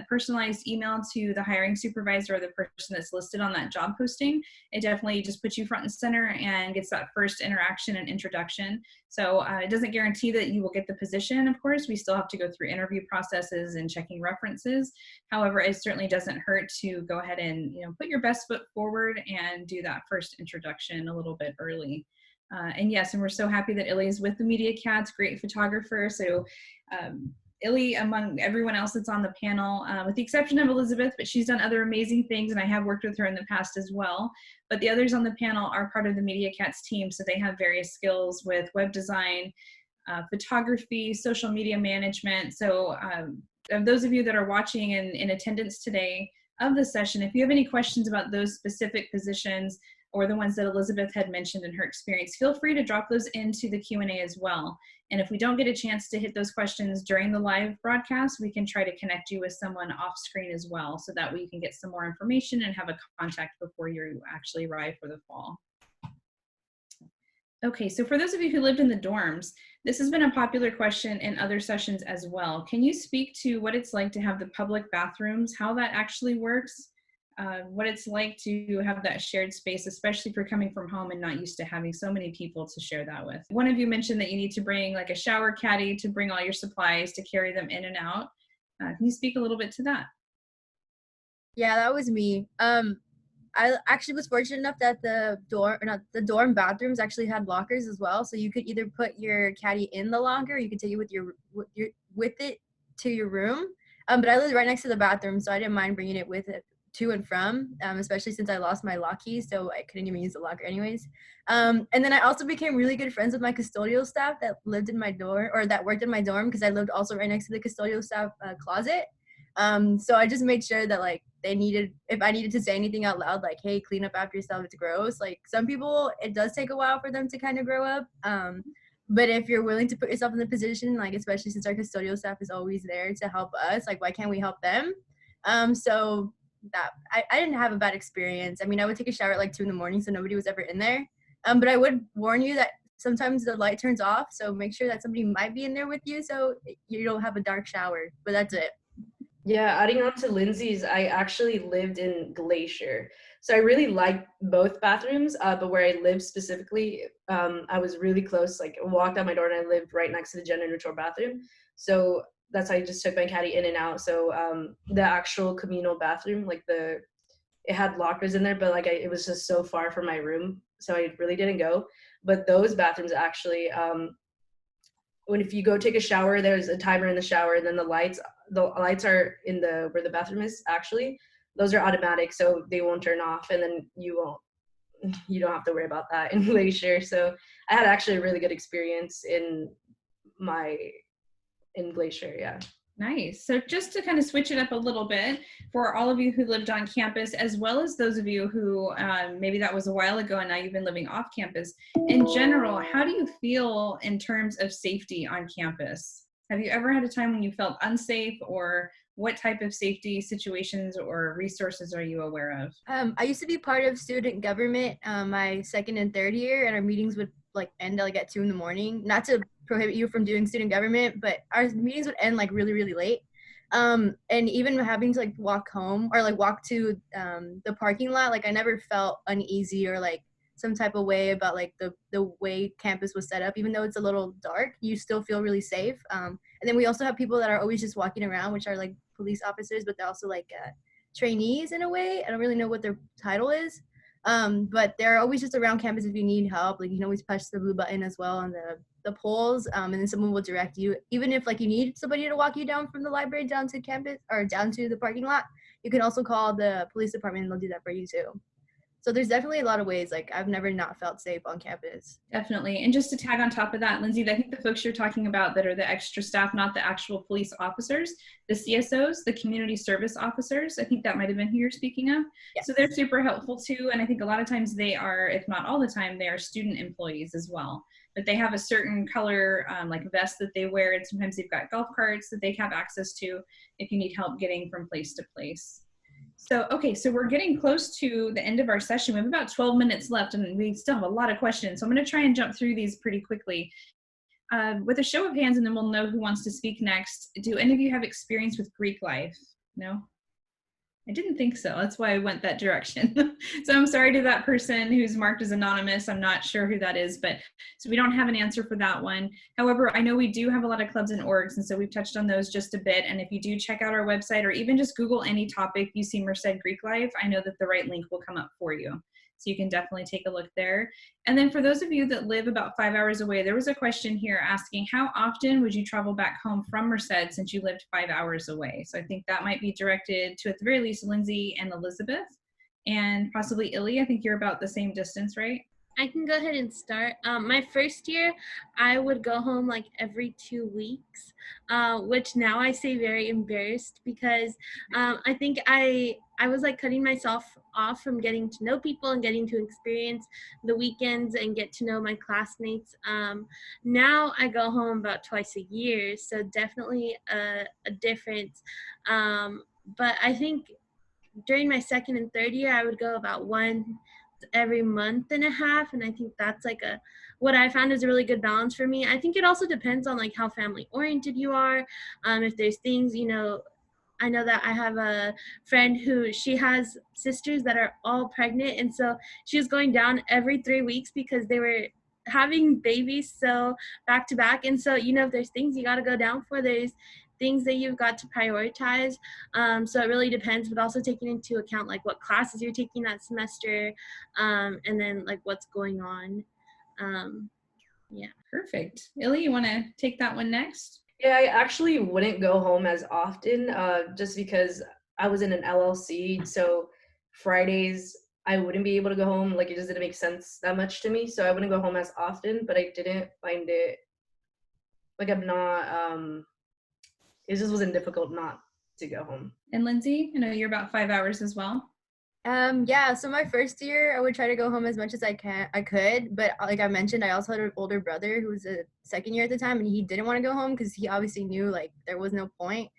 personalized email to the hiring supervisor or the person that's listed on that job posting. It definitely just puts you front and center and gets that first interaction and introduction. So it doesn't guarantee that you will get the position. Of course, we still have to go through interview processes and checking references. However, it certainly doesn't hurt to go ahead and put your best foot forward and do that first introduction a little bit early. And yes, and we're so happy that Illy is with the Media Cats, great photographer. So Illy, among everyone else that's on the panel, with the exception of Elizabeth, but she's done other amazing things, and I have worked with her in the past as well. But the others on the panel are part of the Media Cats team, so they have various skills with web design, photography, social media management. So those of you that are watching and in attendance today of the session, if you have any questions about those specific positions, or the ones that Elizabeth had mentioned in her experience, feel free to drop those into the Q&A as well. And if we don't get a chance to hit those questions during the live broadcast, we can try to connect you with someone off screen as well, so that way you can get some more information and have a contact before you actually arrive for the fall. Okay, so for those of you who lived in the dorms, this has been a popular question in other sessions as well. Can you speak to what it's like to have the public bathrooms, how that actually works? What it's like to have that shared space, especially for coming from home and not used to having so many people to share that with. One of you mentioned that you need to bring like a shower caddy to bring all your supplies to carry them in and out. Can you speak a little bit to that? Yeah, that was me. I actually was fortunate enough that the dorm bathrooms actually had lockers as well, so you could either put your caddy in the locker, or you could take it with it to your room. But I lived right next to the bathroom, so I didn't mind bringing it with it to and from, especially since I lost my lock key, so I couldn't even use the locker anyways. And then I also became really good friends with my custodial staff that lived in my dorm, or that worked in my dorm, because I lived also right next to the custodial staff closet. So I just made sure that like if I needed to say anything out loud, like, hey, clean up after yourself, it's gross. Like some people, it does take a while for them to kind of grow up. But if you're willing to put yourself in the position, like especially since our custodial staff is always there to help us, like why can't we help them? So that I didn't have a bad experience. I mean, I would take a shower at like 2 a.m, so nobody was ever in there. But I would warn you that sometimes the light turns off, so make sure that somebody might be in there with you so you don't have a dark shower. But that's it. Yeah, adding on to Lindsay's, I actually lived in Glacier. So I really liked both bathrooms, but where I lived specifically, I was really close. Like I walked out my door and I lived right next to the gender neutral bathroom. So that's how I just took my caddy in and out. So the actual communal bathroom, like it had lockers in there, but like it was just so far from my room. So I really didn't go. But those bathrooms actually, if you go take a shower, there's a timer in the shower, and then the lights are in where the bathroom is actually. Those are automatic, so they won't turn off, and then you won't you don't have to worry about that in Glacier. So I had actually a really good experience in Glacier. Yeah. Nice. So just to kind of switch it up a little bit for all of you who lived on campus, as well as those of you who maybe that was a while ago and now you've been living off campus, in general, how do you feel in terms of safety on campus? Have you ever had a time when you felt unsafe, or what type of safety situations or resources are you aware of? I used to be part of student government my second and third year, and our meetings would like end like at 2 in the morning. Not to prohibit you from doing student government, but our meetings would end like really, really late. And even having to like walk home or like walk to the parking lot, like I never felt uneasy or like some type of way about like the way campus was set up. Even though it's a little dark, you still feel really safe. And then we also have people that are always just walking around, which are like police officers, but they're also like trainees in a way. I don't really know what their title is, but they're always just around campus if you need help. Like you can always push the blue button as well on the polls, and then someone will direct you. Even if like you need somebody to walk you down from the library down to campus or down to the parking lot, you can also call the police department and they'll do that for you too. So there's definitely a lot of ways, like I've never not felt safe on campus. Definitely. And just to tag on top of that, Lindsay, I think the folks you're talking about that are the extra staff, not the actual police officers, the CSOs, the community service officers, I think that might have been who you're speaking of. Yes. So they're super helpful too. And I think a lot of times they are, if not all the time, they are student employees as well. But they have a certain color like vest that they wear, and sometimes they've got golf carts that they have access to if you need help getting from place to place. So, okay, so we're getting close to the end of our session. We have about 12 minutes left and we still have a lot of questions. So I'm going to try and jump through these pretty quickly. With a show of hands, and then we'll know who wants to speak next. Do any of you have experience with Greek life? No? I didn't think so. That's why I went that direction. So I'm sorry to that person who's marked as anonymous. I'm not sure who that is, but so we don't have an answer for that one. However, I know we do have a lot of clubs and orgs, and so we've touched on those just a bit. And if you do check out our website or even just Google any topic, UC Merced Greek life, I know that the right link will come up for you. So you can definitely take a look there. And then for those of you that live about 5 hours away, there was a question here asking, how often would you travel back home from Merced since you lived 5 hours away? So I think that might be directed to, at the very least, Lindsay and Elizabeth, and possibly Illy. I think you're about the same distance, right? I can go ahead and start. My first year, I would go home like every 2 weeks, which now I say very embarrassed because I think I was like cutting myself off from getting to know people and getting to experience the weekends and get to know my classmates. Now I go home about twice a year, so definitely a difference. But I think during my second and third year, I would go about once every month and a half, and I think that's like what I found is a really good balance for me. I think it also depends on like how family oriented you are. If there's things, I know that I have a friend who she has sisters that are all pregnant, and so she was going down every 3 weeks because they were having babies so back to back. And so if there's things you got to go down for, there's things that you've got to prioritize. So it really depends, but also taking into account like what classes you're taking that semester, and then like what's going on. Yeah. Perfect. Illy, you want to take that one next? Yeah, I actually wouldn't go home as often, just because I was in an LLC. So Fridays I wouldn't be able to go home. Like it just didn't make sense that much to me. So I wouldn't go home as often. But I didn't find it like I'm not. It just wasn't difficult not to go home. And Lindsay, I know you're about 5 hours as well. Yeah, so my first year I would try to go home as much as I could, but like I mentioned, I also had an older brother who was a second year at the time, and he didn't want to go home because he obviously knew like there was no point.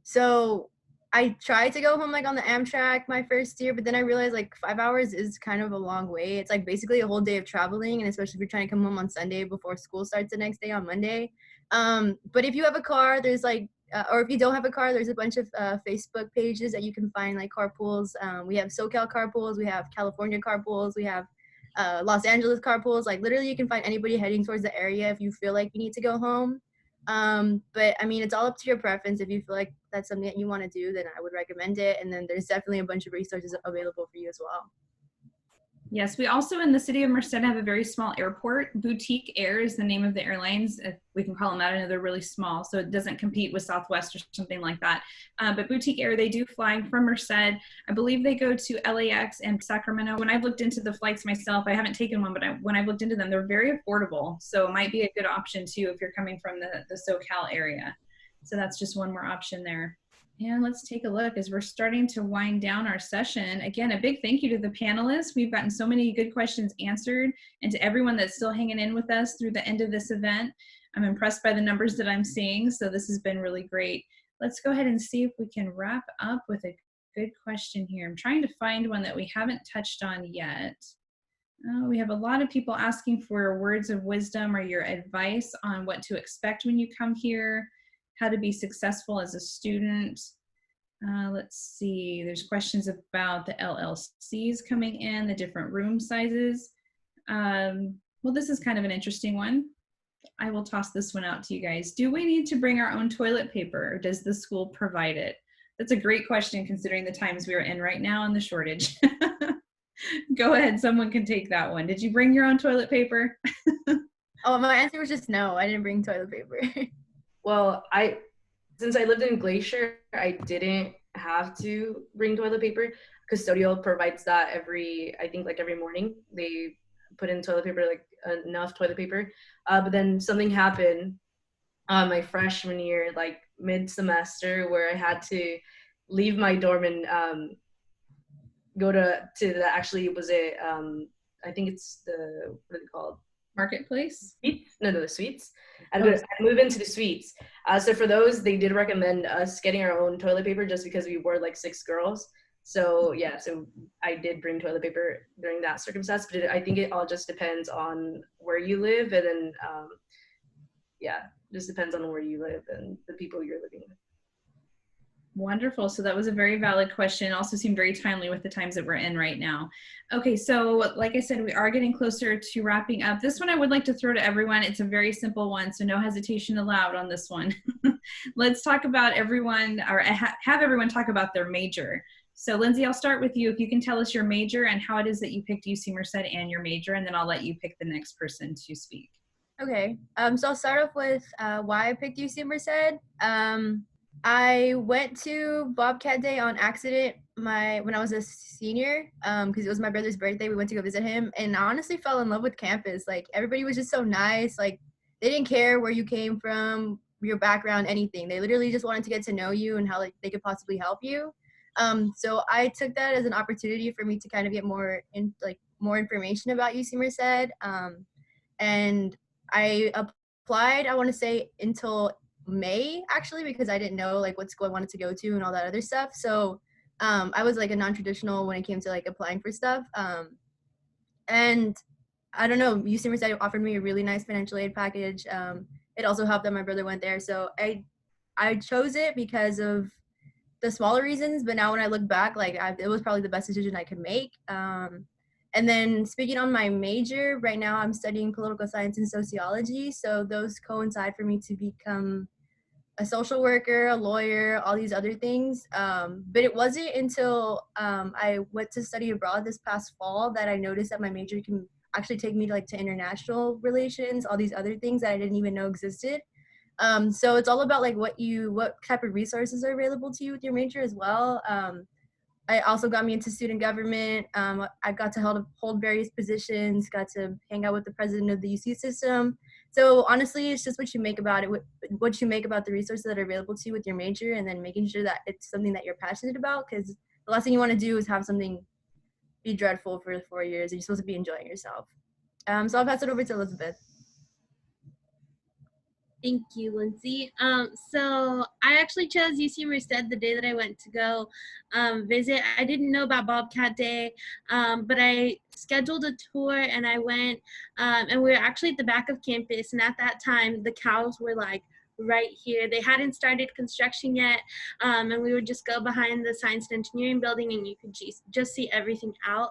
So I tried to go home like on the Amtrak my first year, but then I realized like 5 hours is kind of a long way. It's like basically a whole day of traveling, and especially if you're trying to come home on Sunday before school starts the next day on Monday. But if you have a car, there's like or if you don't have a car, there's a bunch of Facebook pages that you can find like carpools. We have SoCal carpools, we have California carpools, we have Los Angeles carpools. Like literally you can find anybody heading towards the area if you feel like you need to go home. But I mean, it's all up to your preference. If you feel like that's something that you want to do, then I would recommend it. And then there's definitely a bunch of resources available for you as well. Yes, we also in the city of Merced have a very small airport. Boutique Air is the name of the airlines. If we can call them that. I know they're really small, so it doesn't compete with Southwest or something like that. But Boutique Air, they do fly from Merced. I believe they go to LAX and Sacramento. When I've looked into the flights myself, I haven't taken one, but when I've looked into them, they're very affordable. So it might be a good option too if you're coming from the SoCal area. So that's just one more option there. And let's take a look as we're starting to wind down our session. Again, a big thank you to the panelists. We've gotten so many good questions answered, and to everyone that's still hanging in with us through the end of this event. I'm impressed by the numbers that I'm seeing, so this has been really great. Let's go ahead and see if we can wrap up with a good question here. I'm trying to find one that we haven't touched on yet. We have a lot of people asking for words of wisdom or your advice on what to expect when you come here, how to be successful as a student. Let's see, there's questions about the LLCs coming in, the different room sizes. Well, this is kind of an interesting one. I will toss this one out to you guys. Do we need to bring our own toilet paper, or does the school provide it? That's a great question considering the times we are in right now and the shortage. Go ahead, someone can take that one. Did you bring your own toilet paper? Oh, my answer was just no. I didn't bring toilet paper. Well, since I lived in Glacier, I didn't have to bring toilet paper. Custodial provides that every morning. They put in toilet paper, like enough toilet paper. But then something happened my freshman year, like mid-semester, where I had to leave my dorm and go to the, actually it was a I think it's the, what are they called? Marketplace? Suites? No, the suites. I'd move into the suites. So for those, they did recommend us getting our own toilet paper just because we were like 6 girls. So yeah, so I did bring toilet paper during that circumstance, but I think it all just depends on where you live, and then yeah, just depends on where you live and the people you're living with. Wonderful. So that was a very valid question. Also seemed very timely with the times that we're in right now. Okay, so like I said, we are getting closer to wrapping up. This one I would like to throw to everyone. It's a very simple one, so no hesitation allowed on this one. Let's talk about everyone, or have everyone talk about their major. So Lindsay, I'll start with you. If you can tell us your major and how it is that you picked UC Merced and your major, and then I'll let you pick the next person to speak. Okay, so I'll start off with why I picked UC Merced. I went to Bobcat Day on accident when I was a senior, because it was my brother's birthday. We went to go visit him, and I honestly fell in love with campus. Like, everybody was just so nice. Like, they didn't care where you came from, your background, anything. They literally just wanted to get to know you and how like they could possibly help you. So I took that as an opportunity for me to kind of get more information about UC Merced. And I applied, I want to say, until May, actually, because I didn't know like what school I wanted to go to and all that other stuff. So I was like a non-traditional when it came to like applying for stuff. And I don't know, UC Merced offered me a really nice financial aid package. It also helped that my brother went there. So I chose it because of the smaller reasons, but now when I look back, like it was probably the best decision I could make. And then speaking on my major, right now I'm studying political science and sociology. So those coincide for me to become a social worker, a lawyer, all these other things. But it wasn't until I went to study abroad this past fall that I noticed that my major can actually take me to international relations, all these other things that I didn't even know existed. So it's all about like what type of resources are available to you with your major as well. I also got me into student government. I got to hold various positions, got to hang out with the president of the UC system. So honestly, it's just what you make about it, what you make about the resources that are available to you with your major, and then making sure that it's something that you're passionate about, because the last thing you want to do is have something be dreadful for 4 years. You're supposed to be enjoying yourself. So I'll pass it over to Elizabeth. Thank you, Lindsay. So I actually chose UC Merced the day that I went to go visit. I didn't know about Bobcat Day, but I scheduled a tour and I went, and we were actually at the back of campus. And at that time, the cows were like right here. They hadn't started construction yet, and we would just go behind the science and engineering building and you could just see everything out.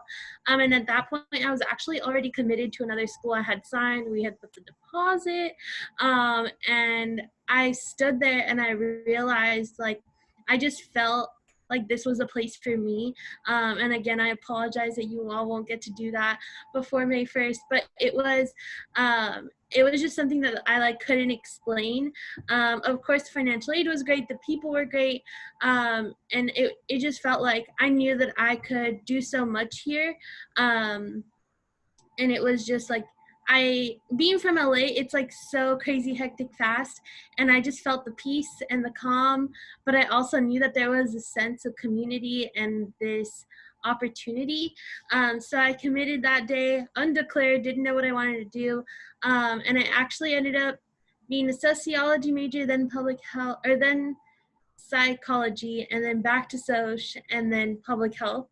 And at that point, I was actually already committed to another school. I had signed, we had put the deposit, and I stood there and I realized, like, I just felt like this was a place for me. And again, I apologize that you all won't get to do that before May 1st, but it was just something that I like couldn't explain. Of course, financial aid was great, the people were great, and it just felt like I knew that I could do so much here. And it was just like, being from LA, it's like so crazy hectic fast, and I just felt the peace and the calm, but I also knew that there was a sense of community and this opportunity. So I committed that day, undeclared, didn't know what I wanted to do, and I actually ended up being a sociology major, then public health, or then psychology, and then back to soc, and then public health.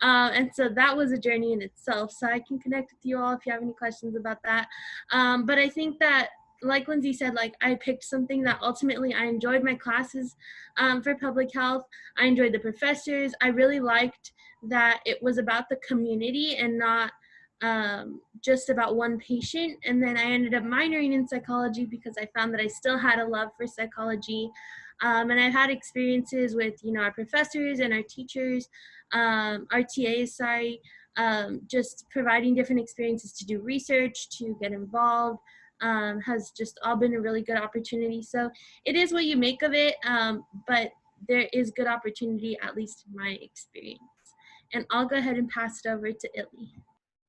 And so that was a journey in itself. So I can connect with you all if you have any questions about that. But I think that, like Lindsay said, like I picked something that ultimately I enjoyed my classes for public health. I enjoyed the professors. I really liked that it was about the community and not just about one patient. And then I ended up minoring in psychology because I found that I still had a love for psychology. And I've had experiences with, our professors and our teachers, our TAs, just providing different experiences to do research, to get involved, has just all been a really good opportunity. So it is what you make of it, but there is good opportunity, at least in my experience. And I'll go ahead and pass it over to Illy.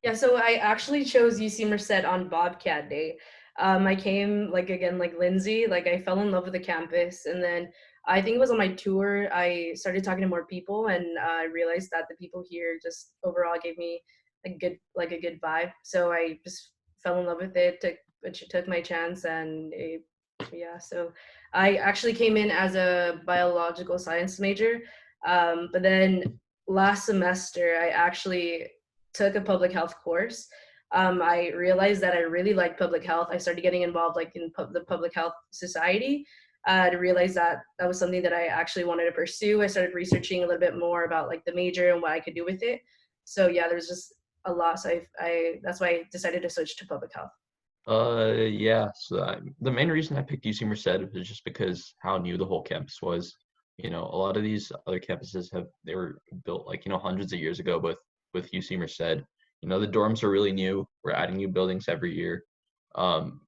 Yeah, so I actually chose UC Merced on Bobcat Day. I came, like Lindsay, like I fell in love with the campus, and then I think it was on my tour, I started talking to more people, and I realized that the people here just overall gave me a good vibe. So I just fell in love with it, took my chance, and yeah, so I actually came in as a biological science major, but then last semester I actually took a public health course. I realized that I really liked public health. I started getting involved in the public health society to realize that that was something that I actually wanted to pursue. I started researching a little bit more about like the major and what I could do with it. So yeah, there's just a lot. So that's why I decided to switch to public health. Yeah. So the main reason I picked UC Merced was just because how new the whole campus was. A lot of these other campuses they were built like hundreds of years ago, but with UC Merced, the dorms are really new. We're adding new buildings every year.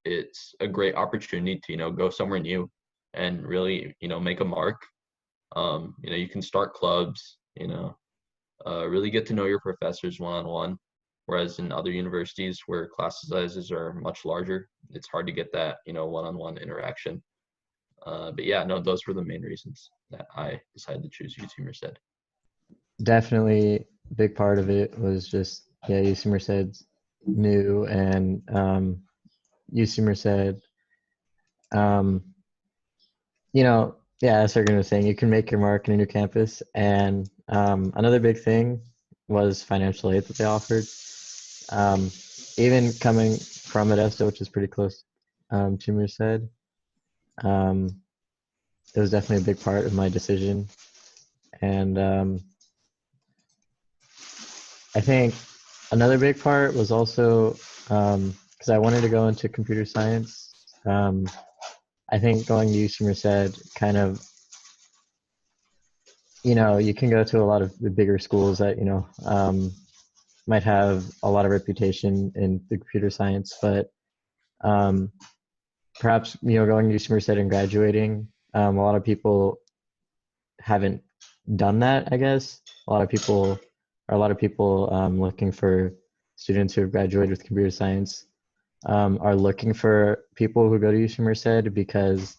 It's a great opportunity to go somewhere new and really make a mark. You can start clubs. Really get to know your professors one-on-one. Whereas in other universities where class sizes are much larger, it's hard to get that one-on-one interaction. But yeah, no, those were the main reasons that I decided to choose UC Merced. Definitely a big part of it was just, UC Merced's new, and UC Merced, as Sergen was saying, you can make your mark in a new campus. And another big thing was financial aid that they offered. Even coming from Modesto, which is pretty close to Merced, it was definitely a big part of my decision. And I think another big part was also because I wanted to go into computer science. I think going to UC Merced kind of, you can go to a lot of the bigger schools that, might have a lot of reputation in the computer science, but perhaps, going to UC Merced and graduating, a lot of people haven't done that, I guess. A lot of people looking for students who have graduated with computer science are looking for people who go to UC Merced because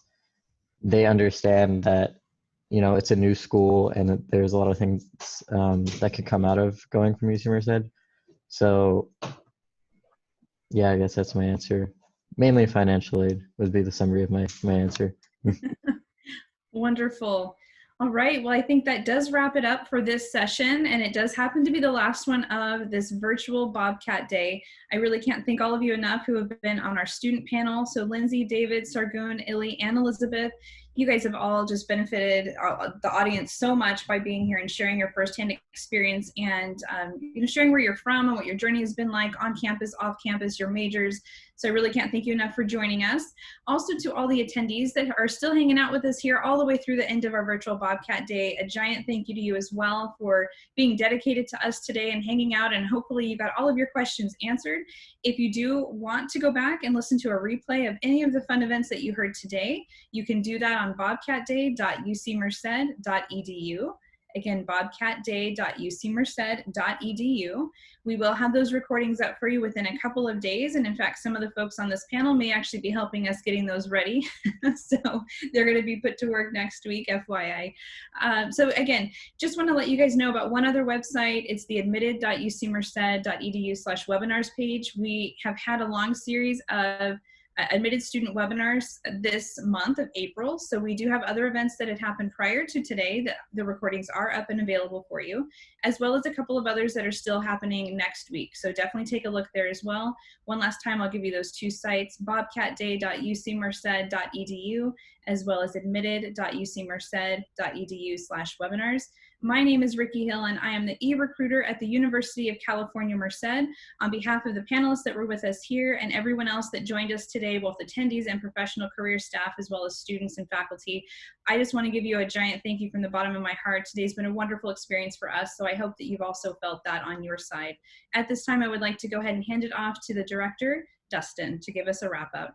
they understand that, it's a new school and that there's a lot of things that could come out of going from UC Merced. So, yeah, I guess that's my answer. Mainly financial aid would be the summary of my answer. Wonderful. All right. Well, I think that does wrap it up for this session, and it does happen to be the last one of this virtual Bobcat Day. I really can't thank all of you enough who have been on our student panel. So Lindsay, David, Sargun, Illy, and Elizabeth, You guys have all just benefited the audience so much by being here and sharing your firsthand experience and sharing where you're from and what your journey has been like on campus, off campus, your majors. So I really can't thank you enough for joining us. Also to all the attendees that are still hanging out with us here all the way through the end of our virtual Bobcat Day, a giant thank you to you as well for being dedicated to us today and hanging out, and hopefully you got all of your questions answered. If you do want to go back and listen to a replay of any of the fun events that you heard today, you can do that on bobcatday.ucmerced.edu. Again, bobcatday.ucmerced.edu. We will have those recordings up for you within a couple of days. And in fact, some of the folks on this panel may actually be helping us getting those ready. So they're going to be put to work next week, FYI. So again, just want to let you guys know about one other website. It's the admitted.ucmerced.edu/webinars page. We have had a long series of admitted student webinars this month of April. So we do have other events that had happened prior to today that the recordings are up and available for you, as well as a couple of others that are still happening next week. So definitely take a look there as well. One last time, I'll give you those two sites, bobcatday.ucmerced.edu, as well as admitted.ucmerced.edu/webinars. My name is Ricky Hill, and I am the e-recruiter at the University of California, Merced. On behalf of the panelists that were with us here and everyone else that joined us today, both attendees and professional career staff, as well as students and faculty, I just want to give you a giant thank you from the bottom of my heart. Today's been a wonderful experience for us, so I hope that you've also felt that on your side. At this time, I would like to go ahead and hand it off to the director, Dustin, to give us a wrap up.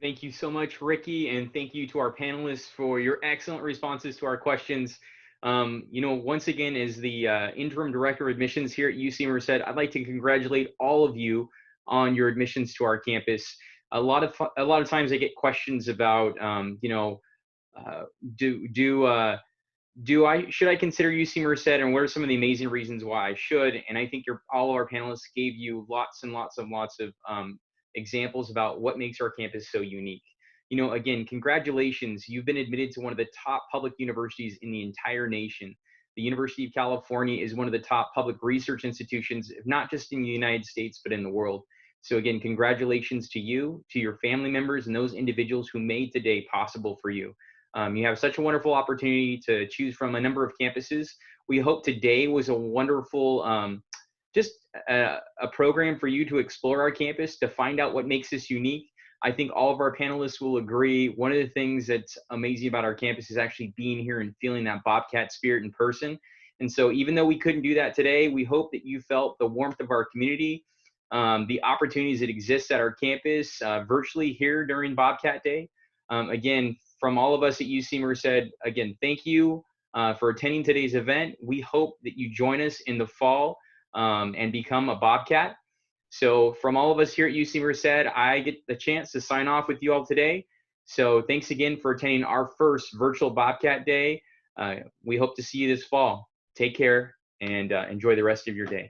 Thank you so much, Ricky, and thank you to our panelists for your excellent responses to our questions. Once again, as the interim director of admissions here at UC Merced, I'd like to congratulate all of you on your admissions to our campus. A lot of times I get questions about, should I consider UC Merced, and what are some of the amazing reasons why I should? And I think all of our panelists gave you lots and lots of examples about what makes our campus so unique. Again, congratulations. You've been admitted to one of the top public universities in the entire nation. The University of California is one of the top public research institutions, not just in the United States, but in the world. So again, congratulations to you, to your family members, and those individuals who made today possible for you. You have such a wonderful opportunity to choose from a number of campuses. We hope today was a wonderful, a program for you to explore our campus, to find out what makes us unique. I think all of our panelists will agree. One of the things that's amazing about our campus is actually being here and feeling that Bobcat spirit in person. And so even though we couldn't do that today, we hope that you felt the warmth of our community, the opportunities that exist at our campus virtually here during Bobcat Day. Again, from all of us at UC Merced, again, thank you for attending today's event. We hope that you join us in the fall and become a Bobcat. So from all of us here at UC Merced, I get the chance to sign off with you all today. So thanks again for attending our first virtual Bobcat Day. We hope to see you this fall. Take care and enjoy the rest of your day.